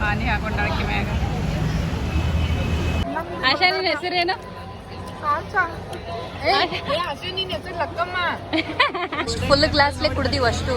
ಆನೆ ಹಾಕೊಂಡಾಳಕ್ಕೆ ಮ್ಯಾಗ. ಆಶಾ ನಿನ್ನ ಹೆಸರೇನು? ಫುಲ್ ಗ್ಲಾಸ್ಲೆ ಕುಡ್ದೀವಿ ಅಷ್ಟು.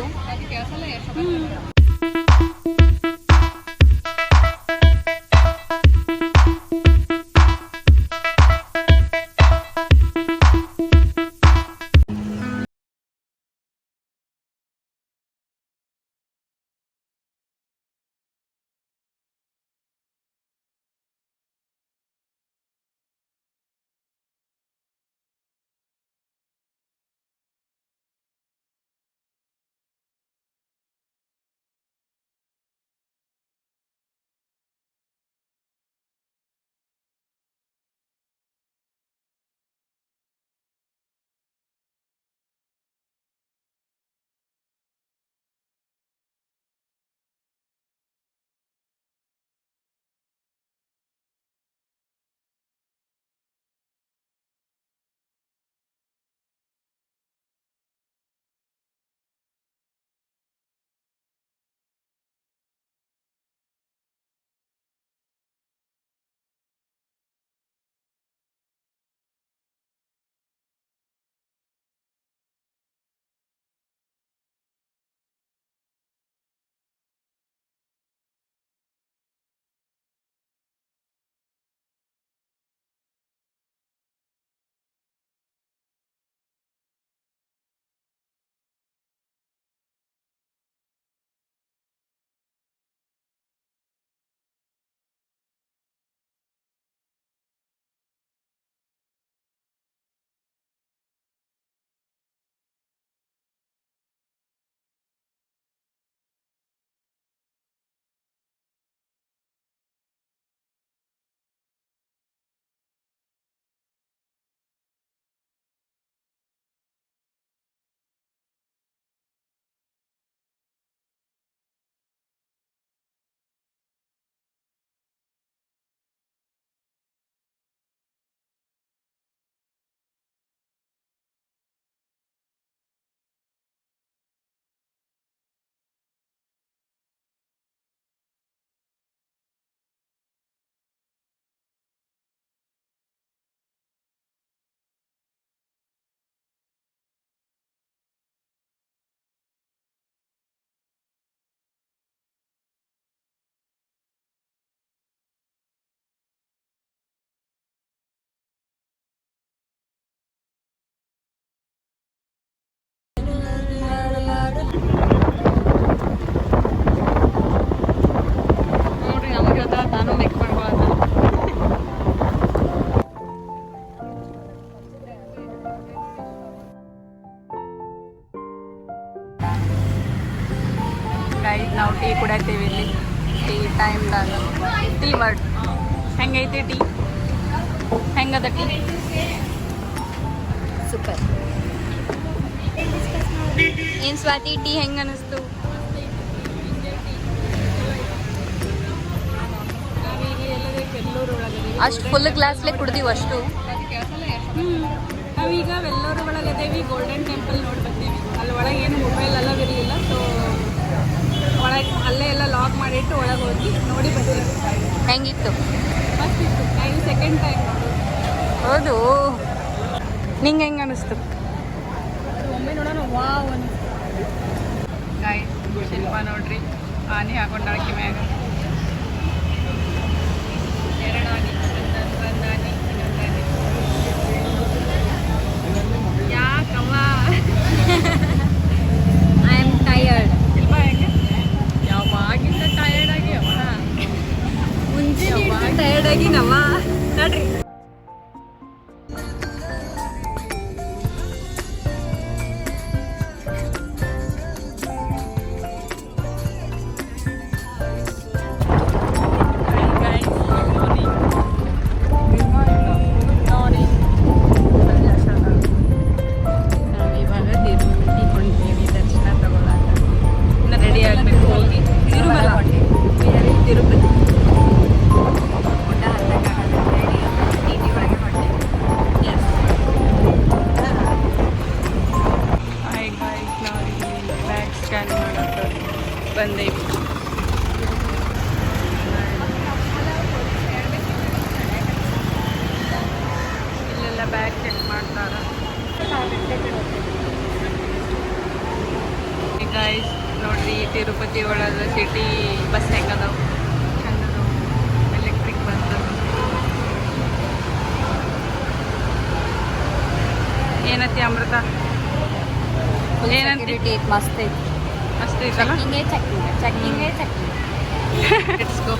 ನಾವು ಟೀ ಕುಡಿಯತ್ತೀವಿ ಇಲ್ಲಿ. ಟೀ ಟೈಮ್ದಾಗ ಟೀ ವರ್ಡ್ ಹೆಂಗೈತಿ ಟೀ? ಹೆಂಗದ ಟೀ? ಸೂಪರ್. ಏನು ಸ್ವಾತಿ ಟೀ ಹೆಂಗೆ ಅನ್ನಿಸ್ತು? ಅಷ್ಟು ಫುಲ್ ಗ್ಲಾಸ್ಲೆ ಕುಡ್ದೀವಿ ಅಷ್ಟು. ನಾವೀಗ ವೆಲ್ಲೂರು ಒಳಗೆ ಅದೇವಿ, ಗೋಲ್ಡನ್ ಟೆಂಪಲ್ ನೋಡಿ ಬರ್ತೀವಿ. ಅಲ್ಲಿ ಒಳಗೆ ಏನು ಮೊಬೈಲ್ ಎಲ್ಲ ಇರಲಿಲ್ಲ, ಸೊ ಒಳಗೆ ಅಲ್ಲೇ ಎಲ್ಲ ಲಾಕ್ ಮಾಡಿಟ್ಟು ಒಳಗೆ ಹೋಗಿ ನೋಡಿ ಬರ್ತೀವಿ. ಹೆಂಗಿತ್ತು? ಮಸ್ತ್ ಇತ್ತು. ಇದು ಸೆಕೆಂಡ್ ಟೈಮ್. ಹೌದು. ನಿಂಗೆ ಹೆಂಗೆ ಅನ್ನಿಸ್ತು? ಒಮ್ಮೆ ನೋಡೋಣ. ವಾವ್ ಅನ್ನಿಸ್ತು. ಗಾಯ್ಸ್ ಶಿಲ್ಪ ನೋಡ್ರಿ ಆನೆ ಹಾಕೊಂಡಾಳಕ್ಕೆ ಮ್ಯಾಗ. ಎರಡು ಆನೆ, ಒಂದು ಆನೆ, ಇನ್ನೊಂದು ಆನೆ. ಯಾಕವ್ವ? I am tired. ಶಿಲ್ಪ ಹೆಂಗೆ? ಯಾವಾಗಿಂದ ಟಯರ್ಡ್ ಆಗಿ ಅವ ಮುಂಚೆ ಟಯರ್ಡ್ ಆಗಿ ನವ ನೋಡ್ರಿ. ತಿರುಪತಿ ಸಿಟಿ ಒಳಗೆ ಸಿಟಿ ಬಸ್ ಹೆಂಗದವು ಚಂದದವು ಎಲೆಕ್ಟ್ರಿಕ್ ಬಸ್ ಏನತಿ ಅಮೃತ ಏನಂತ ಮಸ್ತ್ ಐತಿ ಮಸ್ತ್ ಐತಲ್ಲ ಚೆಕ್ಕಿಂಗ್ ಲೆಟ್ಸ್ ಗೋ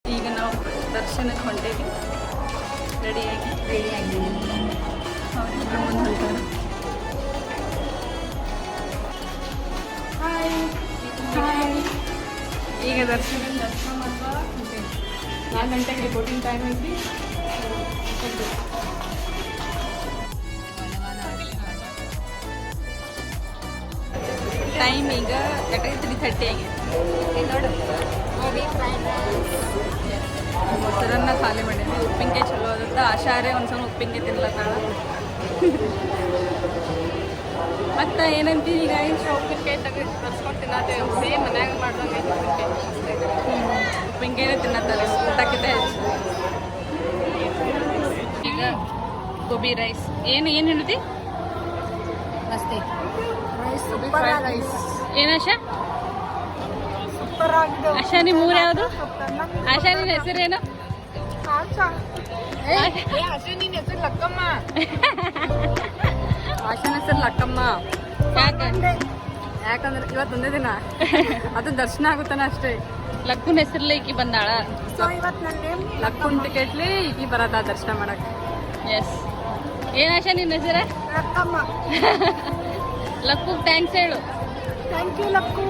ಈಗ ನಾವು ದರ್ಶನಕ್ಕೆ ಹೊಂಟೇವಿ ರೆಡಿಯಾಗಿ ಅವ್ರಿಬ್ರು ಮುಂದೆ ಹೊಂಟಾರ ಈಗ ದರ್ಶನ ಮಾಡುವ 4 ಗಂಟೆಗೆ ರಿಪೋರ್ಟಿಂಗ್ ಟೈಮ್ ಐತಿ ಟೈಮ್ ಈಗ 3:30 ಆಗಿದೆ ನೋಡು ಮೊಸರನ್ನ ಖಾಲಿ ಮಾಡೀನಿ ಉಪ್ಪಿನಕಾಯಿ ಚಲೋ ಆದತ್ತ ಆಶಾರೆ ಒಂದು ಸಲ ಉಪ್ಪಿನಕಾಯಿ ತಿನ್ಲತ್ತಾಳ ಮತ್ತು ಏನಂತ ಈಗ ಉಪ್ಪಿನಕಾಯಿ ತೆಗೆದು ತರ್ಸ್ಕೊಂಡು ತಿನ್ನತ್ತೇವೆ ಸೇಮ್ ಮನ್ಯಾಗ ಮಾಡ್ದಂಗೆ ಉಪ್ಪಿನಕಾಯಿನೇ ತಿನ್ನತ್ತಾರೆ ಊಟಕ್ಕಿಂತ ಹೆಚ್ಚು ಈಗ ಗೋಬಿ ರೈಸ್ ಏನು ಹೇಳ್ತಿ ಮಸ್ತ್ ಐತಿ ರೈಸ್ ಏನಾಶಾ ಆಶಾ ನಿಮ್ಮ ಊರು ಯಾವುದು ಆಶಾ ನಿನ್ನ ಹೆಸರೇನು ಆಶಾನ ಹೆಸರು ಲಕ್ಕಮ್ಮ ಯಾಕಂದ್ರೆ ಇವತ್ತೊಂದೇ ದಿನ ಅದು ದರ್ಶನ ಆಗುತ್ತಾನ ಅಷ್ಟೇ ಲಕ್ಕುನ ಹೆಸರ್ಲೆ ಈಕಿ ಬಂದಾಳ ಲಕ್ಕುನ್ ಟಿಕೆಟ್ಲಿ ಈಕಿ ಬರತ್ತ ದರ್ಶನ ಮಾಡಕ್ಕೆ ಎಸ್ ಏನು ಆಶಾ ನಿನ್ನ ಹೆಸರ ಲಕ್ಕು ಥ್ಯಾಂಕ್ಸ್ ಹೇಳು ಥ್ಯಾಂಕ್ ಯು ಲಕ್ಕು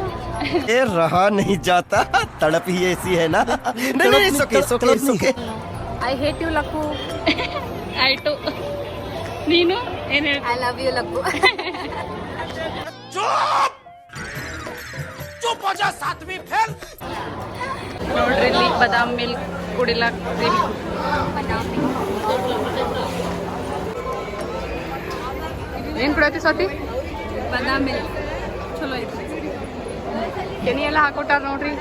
ये रहा नहीं जाता तड़प ही ऐसी है ना नहीं सुके ಐ ಹೇಟ್ ಯು ಲಕ್ಕು ಆಯ್ತು ನೀನು ಏನು ಹೇಳ್ತಿ ಐ ಲವ್ ಯು ಲಕ್ಕು चुप हो जा सातवीं फेल ನೋಡ್ರಿ ಇಲ್ಲಿ ಬಾದಾಮ್ ಮಿಲ್ಕ್ ಕುಡಿಲಾಕ್ತೀವಿ ಏನು ಕುಡಿಯತಿ ಸ್ವಾತಿ ಬಾದಾಮ್ ಮಿಲ್ಕ್ ಚಲೋ ಐತಿ ಕೆನಿ ಎಲ್ಲ ಹಾಕೊಟ್ಟಾರ ನೋಡ್ರಿ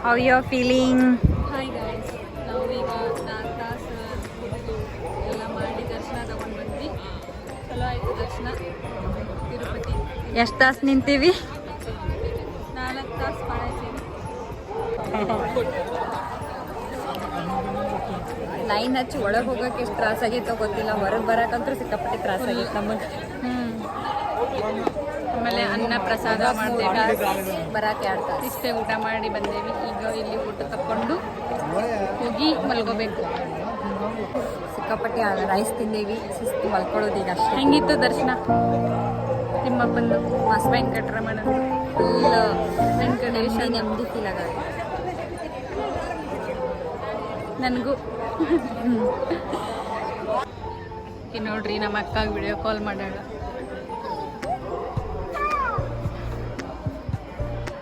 how you are feeling hi guys ನಾವು ಈಗ 4 ತಾಸು ಎಲ್ಲ ಮಾಡಿ ದರ್ಶನ ತಗೊಂಡು ಬಂದ್ವಿ ಚಲೋ ಆಯ್ತು ದರ್ಶನ ತಿರುಪತಿ ಎಷ್ಟು ತಾಸು ನಿಂತೀವಿ 4 ತಾಸು ಮಾಡಾಯ್ತೀವಿ ಲೈನ್ ಹಚ್ಚಿ ಒಳಗೆ ಹೋಗಕ್ಕೆ ಎಷ್ಟು ತ್ರಾಸ ಆಗೈತೋ ಗೊತ್ತಿಲ್ಲ ಹೊರಗೆ ಬರಕಂತೂ ಸಿಕ್ಕಾಪಟ್ಟೆ ತ್ರಾಸ ಆಗೈತೆ ನಮಗೆ ಆಮೇಲೆ ಅನ್ನ ಪ್ರಸಾದ ಮಾಡ್ತೇವೆ ಬರಕ್ಕೆ 2 ತಾಸು ಇಷ್ಟೇ ಊಟ ಮಾಡಿ ಬಂದೇವಿ ಈಗ ಇಲ್ಲಿ ಊಟ ತಕ್ಕೊಂಡು ಹೋಗಿ ಮಲ್ಕೋಬೇಕು ಸಿಕ್ಕಾಪಟ್ಟೆ ರೈಸ್ ತಿಂದೇವಿ ಶಿಸ್ತು ಮಲ್ಕೊಳ್ಳೋದು ಈಗ ಅಷ್ಟೇ ಹೆಂಗಿತ್ತು ದರ್ಶನ ತಿಮ್ಮಪ್ಪಂದು ಮಸ್ತ್ ವೆಂಕಟರಮಣ ಫುಲ್ ವೆಂಕಟೇಶ ನೆಮ್ಮದಿ ಫೀಲ್ ಆಗ ನನಗೂ ನೋಡ್ರಿ ನಮ್ಮ ಅಕ್ಕಾಗ ವಿಡಿಯೋ ಕಾಲ್ ಮಾಡ್ಯಾಳ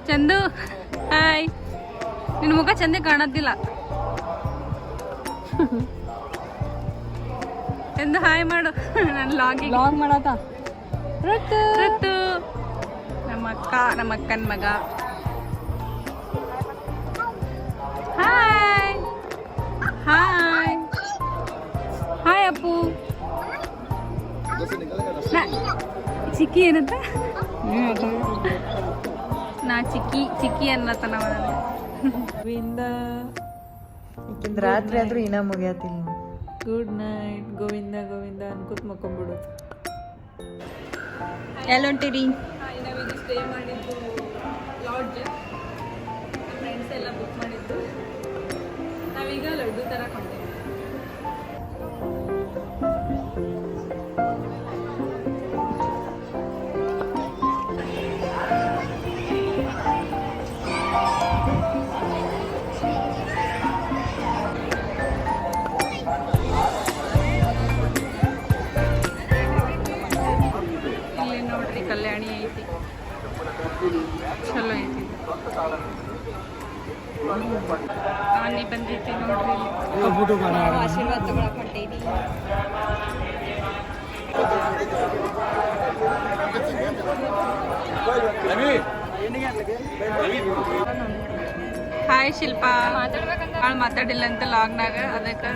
ಚಂದು ಹಾಯ್ ನಿನ್ನ ಮುಖ ಚಂದ ಕಾಣೋದಿಲ್ಲ ಚಂದು ಹಾಯ್ ಮಾಡು ನನ್ನ ಲಾಗ್ ಮಾಡತ್ತ ಋತು ನಮ್ಮ ಅಕ್ಕನ ಮಗ ಹಾಯ್ ಹಾಯ್ ಹಾಯ್ ಅಪ್ಪು ಚಿಕ್ಕಿ ಏನಂತ ನಾ ಚಿಕ್ಕಿ ಅನ್ನತನವ ರಾತ್ರಿ ಆದ್ರೂ ಇನ್ನ ಮುಗಿಯತಿಲ್ಲ ಗುಡ್ ನೈಟ್, ಗೋವಿಂದ ಗೋವಿಂದ ಅನ್ಕೋತ ಮಕ್ಕೊಂಬಿಡೋದು. ಎಲ್ಲೊಂಟಿರಿ? ನಾವೀಗ ಸ್ಟೇ ಮಾಡಿದ್ದು ಲಾಡ್ಜ್, ಫ್ರೆಂಡ್ಸ್ ಎಲ್ಲ ಬುಕ್ ಮಾಡಿದ್ದು. ನಾವೀಗ ಲಡ್ಡು ಥರ ಕೊಂಡೇವೆ. ಇಲ್ಲಿ ನೋಡ್ರಿ ಕಲ್ಯಾಣಿ ಐತಿ, ಚಲೋ ಐತಿ. ಆನೆ ಬಂದೈತಿ ನೋಡ್ರಿ. ನಾವು ಆಶೀರ್ವಾದ ತಗೊಳಕ್ ಹೊಂಟೇವಿ. ಹಾಯ್ ಶಿಲ್ಪಾ, ಭಾಳ ಮಾತಾಡಿಲ್ಲ ಅಂತ ಲಾಗ್ನಾಗ, ಅದಕ್ಕೆ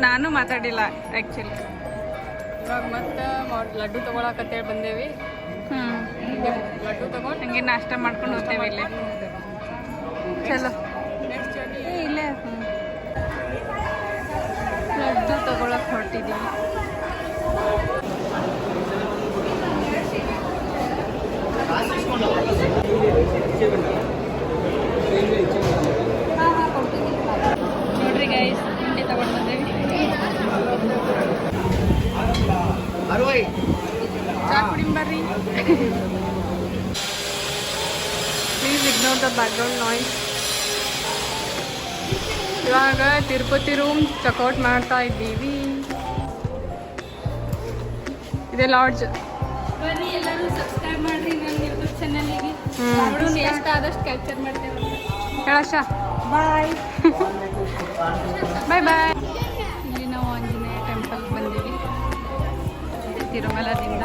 ನಾನು ಮಾತಾಡಿಲ್ಲ ಆ್ಯಕ್ಚುಲಿ. ಇವಾಗ ಮತ್ತೆ ಲಡ್ಡು ತೊಗೊಳಕತ್ತೇಳಿ ಬಂದೇವಿ. ಲಡ್ಡು ತೊಗೊಂಡು ಹಂಗೆ ನಾಷ್ಟ ಮಾಡ್ಕೊಂಡು ಹೋಗ್ತೇವೆ ಇಲ್ಲೇ. ಚಲೋ ಇಲ್ಲೇ ಲಡ್ಡು ತೊಗೊಳಕ್ಕೆ ಹೊರಟಿದ್ದೀವಿ. ನೋಡ್ರಿ ಗೈಸ್, ತಿಂಡಿ ತಗೊಂಡು ಬಂದೇವಿ. ಚಾ ಕುಡಿಂ ಬರ್ರಿ. Please ignore the background noise. ಇವಾಗ ತಿರುಪತಿ ರೂಮ್ ಚೆಕ್ಔಟ್ ಮಾಡ್ತಾ ಇದ್ದೀವಿ. ಇದೆ ಲಾಡ್ಜ್. ಬರ್ರಿ ಎಲ್ಲರೂ ಸಬ್ಸ್ಕ್ರೈಬ್ ಮಾಡ್ರಿ ನನ್ನ ಯೂಟ್ಯೂಬ್ ಚಾನಲ್ಗೆ. ಎಷ್ಟಾದಷ್ಟು ಕ್ಯಾಪ್ಚರ್ ಮಾಡ್ತೇವೆ. ಹೇಳಶ ಬಾಯ್. ಬಾಯ್ ಬಾಯ್. ಇಲ್ಲಿ ನಾವು ಆಂಜನೇಯ ಟೆಂಪಲ್ ಬಂದೀವಿ ತಿರುಮಲದಿಂದ.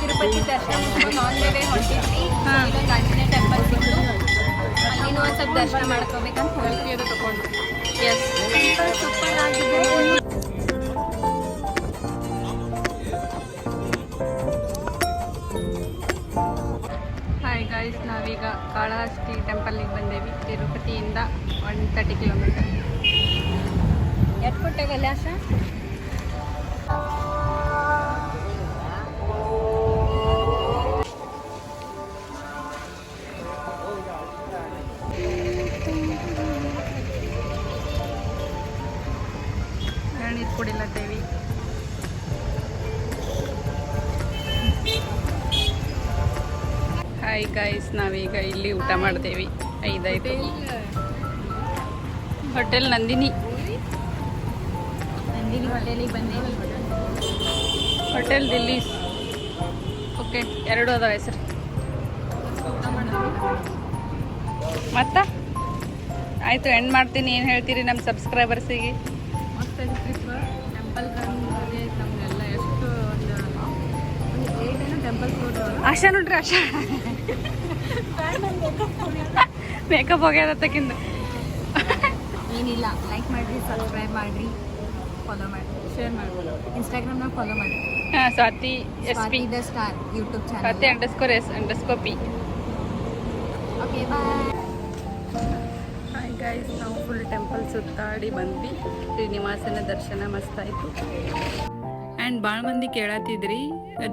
ತಿರುಪತಿ ದರ್ಶನ ಮುಗಿಸ್ಕೊಂಡು ಆನ್ ದ ವೇ ಹೊಂಟಿದ್ವಿ. ಇಲ್ಲೊಂದು ಆಂಜನೇಯ ಟೆಂಪಲ್ ಸಿಕ್ತು, ಅಲ್ಲಿನೂ ಒಂದು ಸ್ವಲ್ಪ ದರ್ಶನ ಮಾಡ್ಕೋಬೇಕಂತ ಸೆಲ್ಫಿ ಅದು ತಗೊಂಡು. ಎಸ್, ಸೂಪರ್ ಆಗಿದೆ. ಹಾಯ್ ಗಾಯ್ಸ್, ನಾವೀಗ ಕಾಳಹಸ್ತಿ ಟೆಂಪಲ್ಗೆ ಬಂದೇವಿ. ತಿರುಪತಿಯಿಂದ 130 ಕಿಲೋಮೀಟರ್. ಎಷ್ಟು ಕೊಟ್ಟೆವಲ್ಲ ಆಶ? ನೀರು ಕುಡಿಲತ್ತೇವಿ. ಹಾಯ್ ಗಾಯ್ಸ್, ನಾವೀಗ ಇಲ್ಲಿ ಊಟ ಮಾಡ್ತೇವಿ. 5 ಹೋಟೆಲ್ ನಂದಿನಿ ಹೋಟೆಲಿಗೆ ಬಂದೇವಿ. ಹೋಟೆಲ್ ದಿಲ್ಲೀಸ್. ಓಕೆ, 2 ಅದಾವ ಹೆಸರು. ಮತ್ತೆ ಆಯಿತು, ಎಂಡ್ ಮಾಡ್ತೀನಿ. ಏನು ಹೇಳ್ತೀರಿ ನಮ್ಮ ಸಬ್ಸ್ಕ್ರೈಬರ್ಸಿಗೆ? ಮಸ್ತ್ ಟ್ರಿಪ್. ಟೆಂಪಲ್ ಬಂದಿದೆ ನಮಗೆಲ್ಲ. ಎಷ್ಟು ಒಂದು 8 ಏನೋ ಟೆಂಪಲ್ ಹೋದ್ರು. ಆಶಾ ನೋಡ್ರಿ, ಆಶಾ ಮೇಕಪ್ ಹೋಗ್ಯಾರತ್ತಕ್ಕಿಂತ. ಏನಿಲ್ಲ, ಲೈಕ್ ಮಾಡಿರಿ, ಸಬ್ಸ್ಕ್ರೈಬ್ ಮಾಡಿರಿ, ಫಾಲೋ ಮಾಡಿರಿ, ಶೇರ್ ಮಾಡ್ಬೋದು. ಇನ್ಸ್ಟಾಗ್ರಾಮ್ನಾಗ ಫಾಲೋ ಮಾಡಿರಿ. ಹಾಂ, Swathi SP the star YouTube channel. ಸ್ವಾತಿ_S__P. Okay, bye. ಹಾಯ್ ಗೈಸ್, ನಾವು ಫುಲ್ ಟೆಂಪಲ್ ಸುತ್ತಾಡಿ ಬಂದ್ವಿ. ಶ್ರೀನಿವಾಸನ ದರ್ಶನ ಮಸ್ತಾಯಿತು. ಆ್ಯಂಡ್ ಭಾಳ ಮಂದಿ ಕೇಳತ್ತಿದ್ರಿ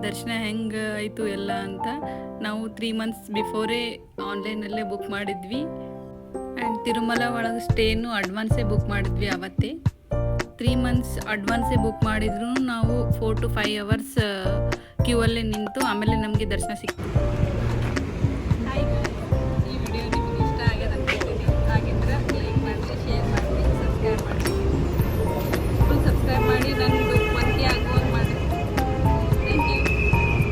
ದರ್ಶನ ಹೆಂಗೆ ಆಯಿತು ಎಲ್ಲ ಅಂತ. ನಾವು 3 ಮಂತ್ಸ್ ಬಿಫೋರೇ ಆನ್ಲೈನಲ್ಲೇ ಬುಕ್ ಮಾಡಿದ್ವಿ. ಆ್ಯಂಡ್ ತಿರುಮಲ ಒಳಗೆ ಸ್ಟೇನು ಅಡ್ವಾನ್ಸೇ ಬುಕ್ ಮಾಡಿದ್ವಿ ಅವತ್ತೇ. 3 ಮಂತ್ಸ್ ಅಡ್ವಾನ್ಸೇ ಬುಕ್ ಮಾಡಿದ್ರು ನಾವು 4 to 5 hours ಕ್ಯೂ ಅಲ್ಲೇ ನಿಂತು ಆಮೇಲೆ ನಮಗೆ ದರ್ಶನ ಸಿಕ್ತು.